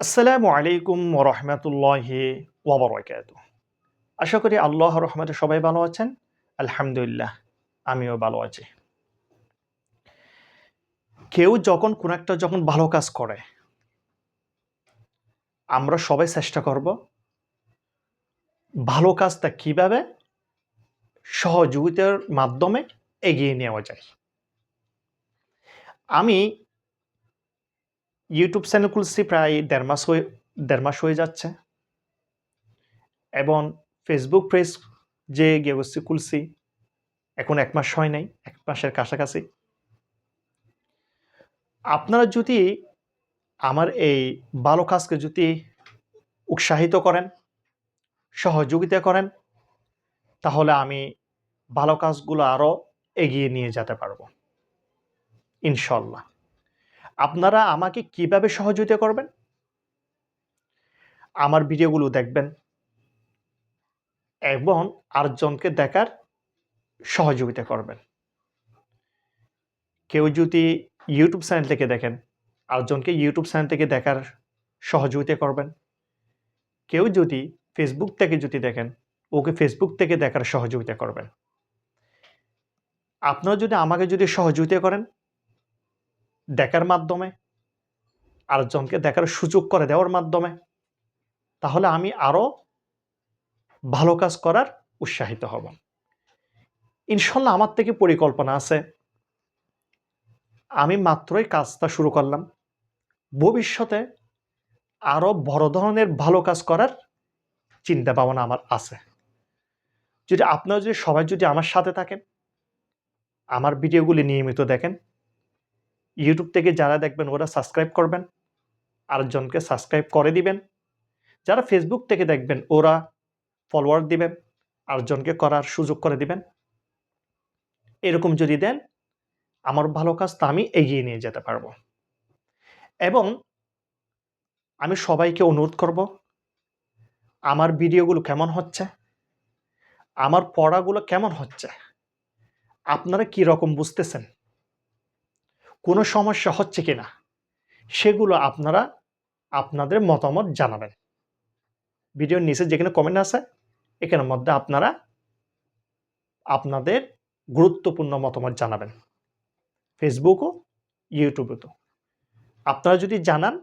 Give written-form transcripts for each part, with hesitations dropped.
আসসালামু আলাইকুম ওয়া রাহমাতুল্লাহি ওয়া বারাকাতুহু। আশা করি আল্লাহর রহমতে সবাই ভালো আছেন। আলহামদুলিল্লাহ, আমিও ভালো আছি। কেউ যখন কোনো একটা ভালো কাজ করে, আমরা সবাই চেষ্টা করব ভালো কাজটা কিভাবে সহযোগিতার মাধ্যমে এগিয়ে নেওয়া যায়। আমি YouTube চ্যানেল খুলছি প্রায় ১.৫ মাস হয়ে যাচ্ছে এবং Facebook পেজ যে গেছি খুলছি এখন ১ মাস হয় নাই, ১ মাসের কাছাকাছি। আপনারা যদি আমার এই ভালো কাজকে যদি উৎসাহিত করেন, সহযোগিতা করেন, তাহলে আমি ভালো কাজগুলো আরো এগিয়ে নিয়ে যেতে পারবো। ইনশাআল্লাহ। আপনারা আমাকে কিভাবে সহযোগিতা করবেন? আমার ভিডিওগুলো দেখবেন এবং আরেকজনকে দেখার সহযোগিতা করবেন। কেউ যদি YouTube চ্যানেল থেকে দেখেন, আরেকজনকে YouTube চ্যানেল থেকে দেখার সহযোগিতা করবেন। কেউ যদি Facebook থেকে দেখেন, ওকে Facebook থেকে দেখার সহযোগিতা করবেন। আপনারা যদি আমাকে সহযোগিতা করেন, দেখার মাধ্যমে, আরেকজনকে দেখার সুযোগ করে দেওয়ার মাধ্যমে, তাহলে আমি আরো ভালো কাজ করার উৎসাহিত হব। ইনশাআল্লাহ আমার থেকে পরিকল্পনা আছে। আমি মাত্রই কাজটা শুরু করলাম। ভবিষ্যতে আরো বড় ধরনের ভালো কাজ করার চিন্তা ভাবনা আমার আছে। আপনারা সবাই আমার সাথে থাকেন, আমার ভিডিওগুলি নিয়মিত দেখেন, YouTube থেকে যারা দেখবেন ওরা সাবস্ক্রাইব করবেন, আরেকজনকে সাবস্ক্রাইব করে দিবেন। যারা Facebook থেকে দেখবেন ওরা ফলোয়ার দিবেন, আরেকজনকে করার সুযোগ করে দিবেন। এরকম যদি দেন, আমার ভালো কাজটা আমি এগিয়ে নিয়ে যেতে পারবো। এবং আমি সবাইকে অনুরোধ করব, আমার ভিডিওগুলো কেমন হচ্ছে? আমার পড়াগুলো কেমন হচ্ছে? আপনারা কি রকম বুঝতেছেন? কোনো সমস্যা হচ্ছে কিনা? সেগুলো আপনারা আপনাদের মতামত জানাবেন। ভিডিওর নিচে যেখানে কমেন্ট আছে, এখানের মধ্যে আপনারা আপনাদের গুরুত্বপূর্ণ মতামত জানাবেন। Facebook ও YouTube এ তো। আপনারা যদি জানান,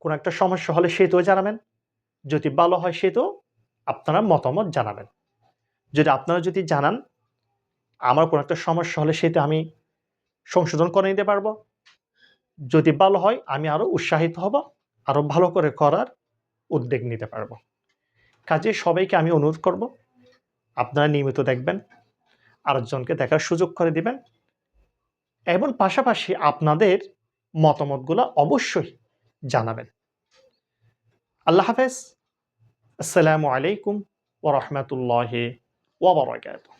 কোনো একটা সমস্যা হলে সেটাও জানাবেন। যদি ভালো হয় সেটাও আপনারা মতামত জানাবেন। আপনারা জানান, আমার কোনো একটা সমস্যা হলে সেটা আমি সংশোধন করে নিতে পারবো। যদি ভালো হয় আমি আরো উৎসাহিত হব, আরো ভালো করে করার উদ্যোগ নিতে পারবো। কাজেই সবাইকে আমি অনুরোধ করব, আপনারা নিয়মিত দেখবেন, আরেকজনকে দেখার সুযোগ করে দিবেন এবং পাশাপাশি আপনাদের মতামতগুলো অবশ্যই জানাবেন। আল্লাহ হাফেজ। আসসালামু আলাইকুম ওয়া রাহমাতুল্লাহি ওয়া বারাকাতুহু।